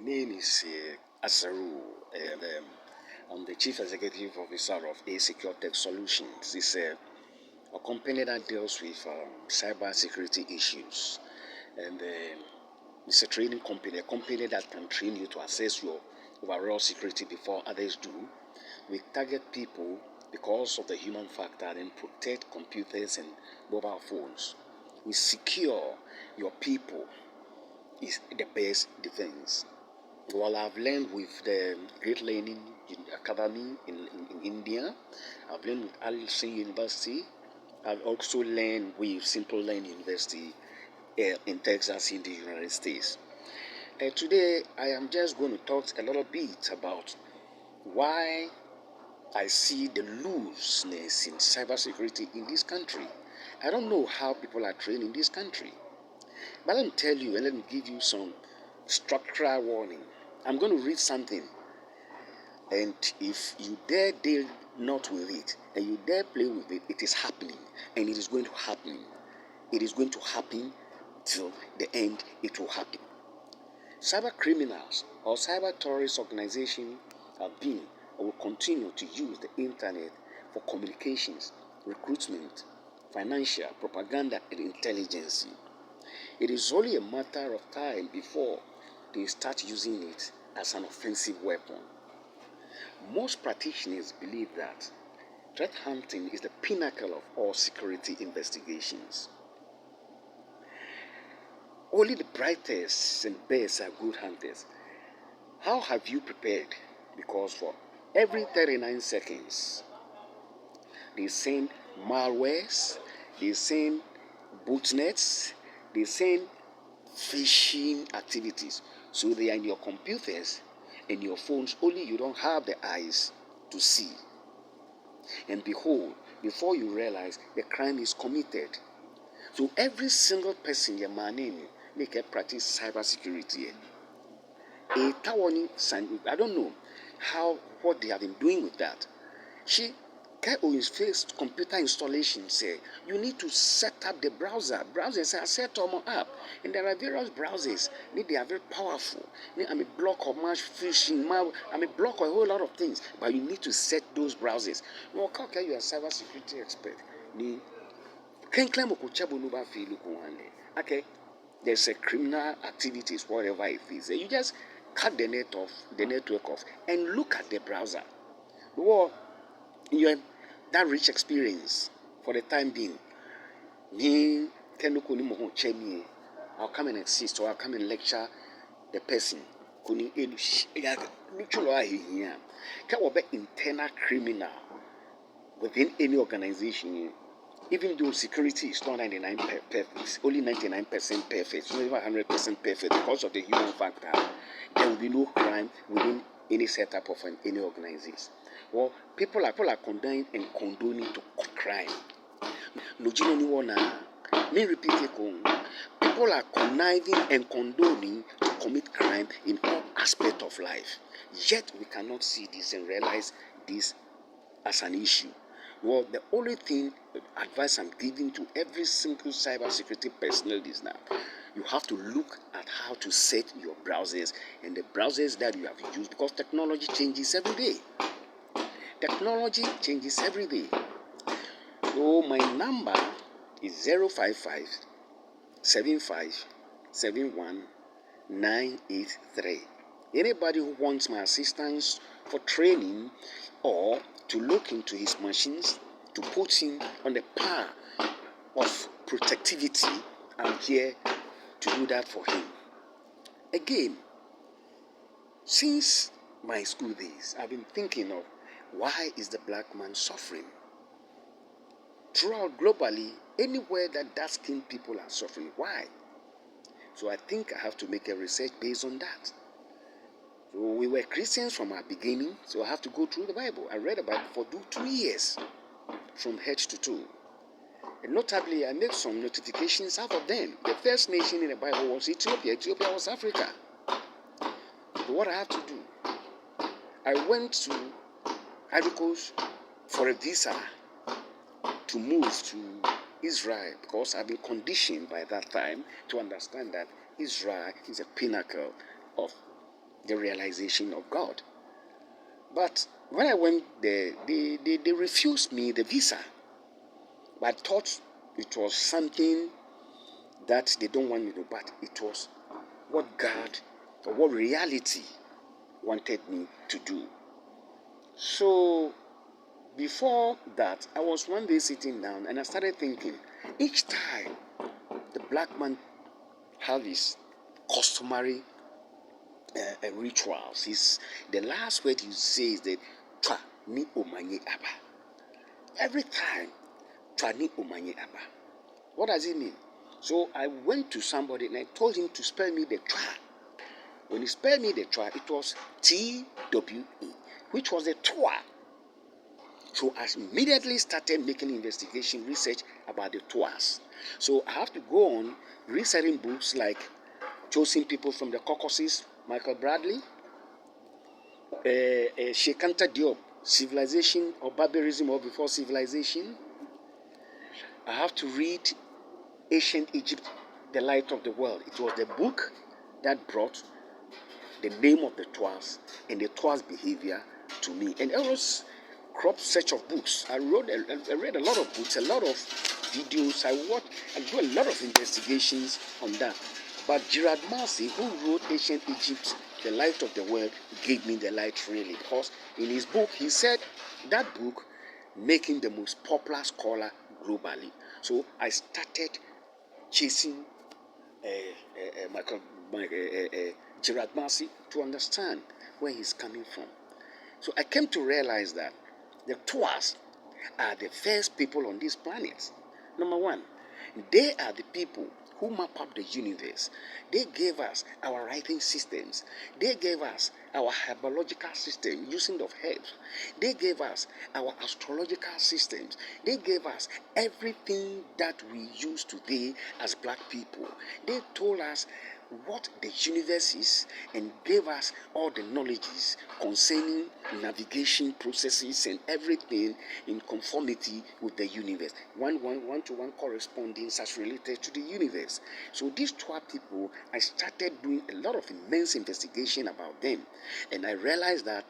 name is Asaru, and I'm the Chief Executive Officer of A Secure Tech Solutions. It's a company that deals with cyber security issues, and it's a training company, a company that can train you to assess your overall security before others do. We target people because of the human factor and protect computers and mobile phones. We secure your people is the best defense. Well, I've learned with the Great Learning Academy in India. I've learned with Alice University. I've also learned with Simple Learn University in Texas in the United States. Today, I am just going to talk a little bit about why I see the looseness in cybersecurity in this country. I don't know how people are trained in this country. But let me tell you and let me give you some structural warning. I'm going to read something, and if you dare deal not with it and you dare play with it, it is happening, and it is going to happen. It is going to happen till the end. It will happen. Cyber criminals or cyber terrorist organizations have been or will continue to use the internet for communications, recruitment, financial, propaganda, and intelligence. It is only a matter of time before they start using it as an offensive weapon. Most practitioners believe that threat hunting is the pinnacle of all security investigations. Only the brightest and best are good hunters. How have you prepared? Because for every 39 seconds, they send malwares, they send botnets, they send phishing activities. So they are in your computers and your phones, only you don't have the eyes to see. And behold, before you realize, the crime is committed. So every single person you're manning, they can practice cybersecurity. I don't know what they have been doing with that. His first computer installation say you need to set up the browser. Browsers are set them up, and there are various browsers. They are very powerful. I mean, block or match phishing. Block a whole lot of things, but you need to set those browsers. No, okay, you are a cybersecurity expert. Okay, there's a criminal activities, whatever it is. You just cut the network off, and look at the browser. Well, you have that rich experience for the time being. I'll come and assist, or I'll come and lecture the person. Internal criminal within any organization. Even though security is not 99% perfect, only 99% perfect, it's not even 100% perfect because of the human factor, there will be no crime within any setup of any organization. Well, people are condoning to crime. No, me repeat it. People are conniving and condoning to commit crime in all aspects of life. Yet we cannot see this and realize this as an issue. Well, the only advice I'm giving to every single cybersecurity personnel is now, you have to look at how to set your browsers and the browsers that you have used, because technology changes every day. Technology changes every day. So my number is 055 75 71 983. Anybody who wants my assistance for training or to look into his machines, to put him on the path of protectivity, I'm here to do that for him. Again, since my school days, I've been thinking of why is the black man suffering? Throughout globally, anywhere that dark-skinned people are suffering, why? So I think I have to make a research based on that. So we were Christians from our beginning, so I have to go through the Bible. I read about it for 2 years, from head to toe. And notably, I made some notifications out of them. The first nation in the Bible was Ethiopia. Ethiopia was Africa. So what I have to do, I went to Ivory Coast for a visa to move to Israel, because I've been conditioned by that time to understand that Israel is a pinnacle of the realization of God. But when I went there, they refused me the visa. But I thought it was something that they don't want me to, but it was what God or what reality wanted me to do. So before that, I was one day sitting down and I started thinking, each time the black man have his customary rituals, the last word he says that twa ni omanye aba. Every time twa ni omanye aba. What does it mean? So I went to somebody and I told him to spell me the twa. When he spelled me the twa, it was TWE, which was the twa. So I immediately started making investigation research about the twas. So I have to go on researching books like Chosen People from the Caucasus, Michael Bradley, Shekanta Diop, Civilization or Barbarism or Before Civilization. I have to read Ancient Egypt, The Light of the World. It was the book that brought the name of the Twas and the Twas behavior to me. And it was crop search of books. I read a lot of books, a lot of videos. I do a lot of investigations on that. But Gerard Massey, who wrote Ancient Egypt, The Light of the World, gave me the light really, because in his book he said that book making the most popular scholar globally. So I started chasing Gerard Massey to understand where he's coming from. So I came to realize that the Twas are the first people on this planet. Number one, they are the people who map up the universe. They gave us our writing systems. They gave us our herbological system using of herbs. They gave us our astrological systems. They gave us everything that we use today as black people. They told us what the universe is and gave us all the knowledges concerning navigation processes and everything in conformity with the universe. One-to-one correspondence as related to the universe. So these 12 people, I started doing a lot of immense investigation about them, and I realized that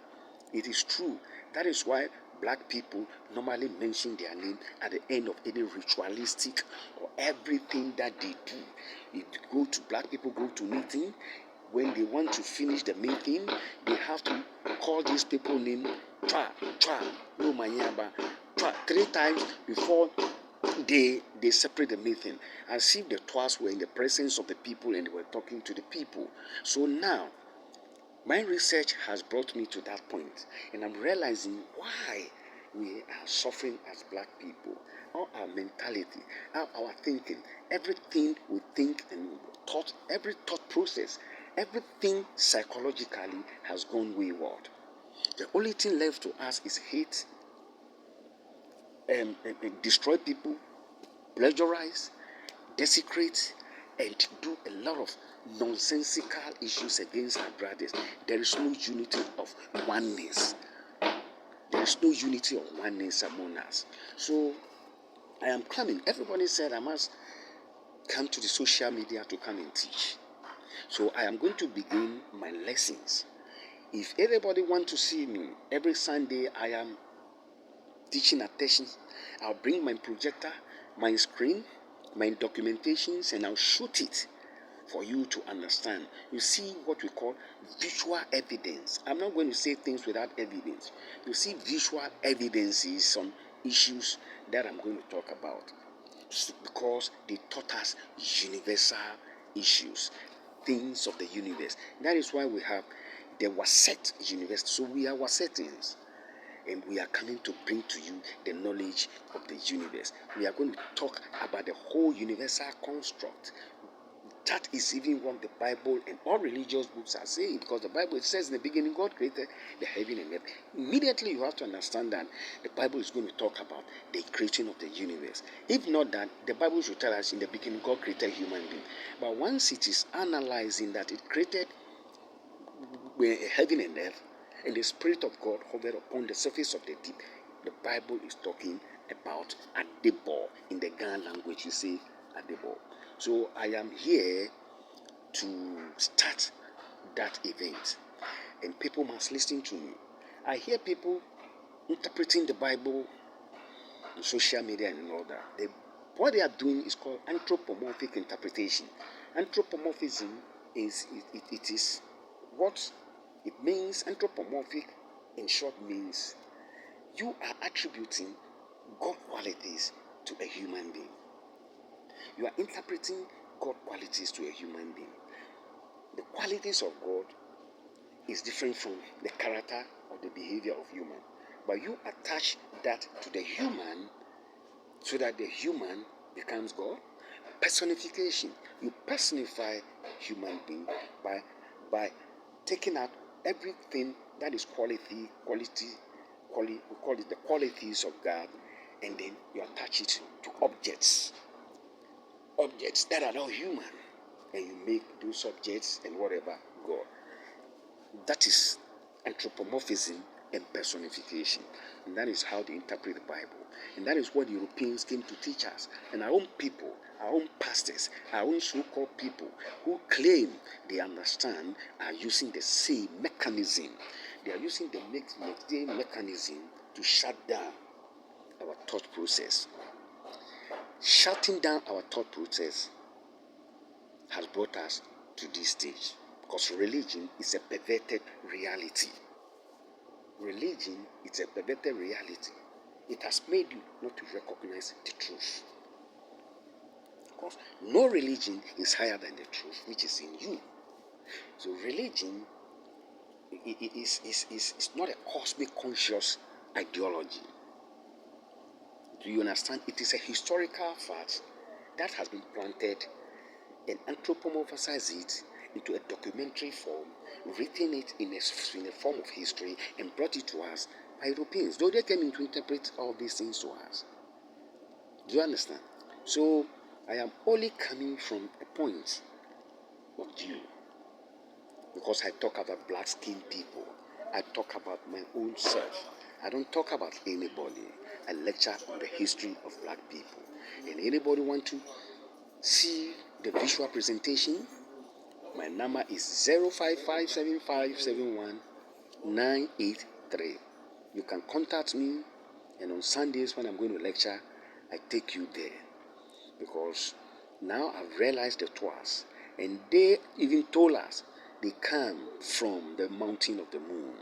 it is true. That is why black people normally mention their name at the end of any ritualistic or everything that they do. If black people go to meeting, when they want to finish the meeting, they have to call these people name Twa, no Manyaba, Twa 3 times before they separate the meeting, as if the Twas were in the presence of the people and they were talking to the people. So now my research has brought me to that point, and I'm realizing why we are suffering as black people. All our mentality, our thinking, everything we think and thought, every thought process, everything psychologically has gone wayward. The only thing left to us is hate, and destroy people, plagiarize, desecrate, and do a lot of nonsensical issues against our brothers. There is no unity of oneness. There is no unity of oneness among us. So I am coming. Everybody said I must come to the social media to come and teach. So I am going to begin my lessons. If anybody wants to see me, every Sunday I am teaching attention. I'll bring my projector, my screen, my documentations, and I'll shoot it for you to understand. You see what we call visual evidence. I'm not going to say things without evidence. You see visual evidences on issues that I'm going to talk about, because they taught us universal issues, things of the universe. That is why we have the Waset University. So we are Wasetins, and we are coming to bring to you the knowledge of the universe. We are going to talk about the whole universal construct. That is even what the Bible and all religious books are saying, because the Bible, it says in the beginning God created the heaven and earth. Immediately you have to understand that the Bible is going to talk about the creation of the universe. If not that, the Bible should tell us in the beginning God created human being. But once it is analyzing that it created heaven and earth, and the Spirit of God hovered upon the surface of the deep, the Bible is talking about Adebo. In the Ghana language, you say Adebo. So I am here to start that event. and people must listen to me. I hear people interpreting the Bible on social media and all that. What they are doing is called anthropomorphic interpretation. Anthropomorphism it is what it means. Anthropomorphic, in short, means you are attributing God qualities to a human being. You are interpreting God qualities to a human being. The qualities of God is different from the character or the behavior of human. But you attach that to the human so that the human becomes God. Personification. You personify human being by taking out everything that is we call it the qualities of God, and then you attach it to objects that are not human, and you make those objects and whatever God. That is anthropomorphism and personification, and that is how they interpret the Bible, and that is what the Europeans came to teach us. And our own people, our own pastors, our own so-called people who claim they understand are using the same mechanism. They are using the same mechanism to shut down our thought process. Shutting down our thought process has brought us to this stage, because religion is a perverted reality. Religion is a perverted reality. It has made you not to recognize the truth. Because no religion is higher than the truth which is in you. So religion is not a cosmic conscious ideology. Do you understand? It is a historical fact that has been planted and anthropomorphized it into a documentary form, written it in a form of history, and brought it to us by Europeans, though they came in to interpret all these things to us. Do you understand? So I am only coming from a point of view, because I talk about black-skinned people. I talk about my own self. I don't talk about anybody. I lecture on the history of black people. And anybody want to see the visual presentation, my number is 0557571 You can contact me, and on Sundays when I'm going to lecture, I take you there, because now I've realized the twice, and they even told us they come from the mountain of the moon,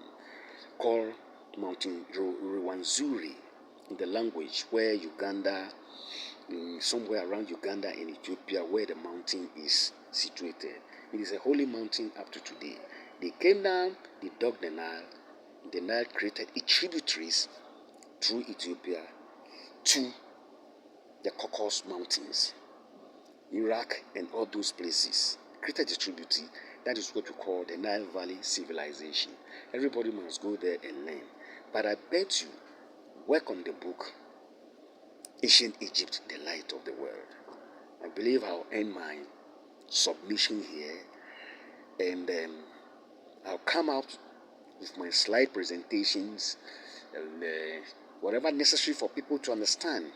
called Mountain Rwenzori in the language, where Uganda, somewhere around Uganda and Ethiopia, where the mountain is situated. It is a holy mountain up to today. They came down, they dug the Nile. The Nile created its tributaries through Ethiopia to the Caucasus Mountains, Iraq, and all those places. Created a tributary. That is what we call the Nile Valley Civilization. Everybody must go there and learn. But I bet you, work on the book, Ancient Egypt, the Light of the World. I believe I'll end my submission here, and I'll come out with my slide presentations and whatever necessary for people to understand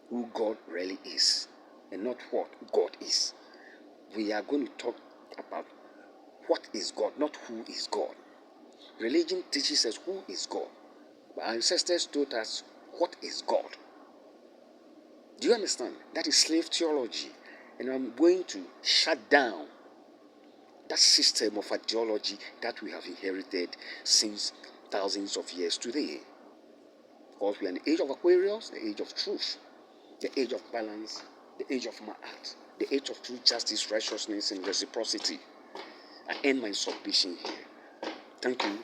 who God really is, and not what God is. We are going to talk about what is God, not who is God. Religion teaches us who is God, but our ancestors told us what is God. Do you understand? That is slave theology, and I'm going to shut down that system of ideology that we have inherited since thousands of years today. Because we are in the age of Aquarius, the age of truth, the age of balance, the age of Ma'at, the age of truth, justice, righteousness, and reciprocity. I end my submission here. Thank you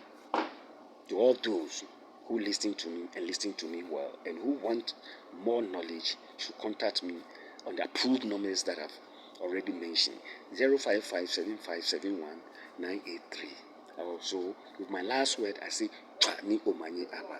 to all those who listen to me and listen to me well, and who want more knowledge should contact me on the approved numbers that I've already mentioned, 0557571 983. Also, with my last word, I say, Chani Omani Aba.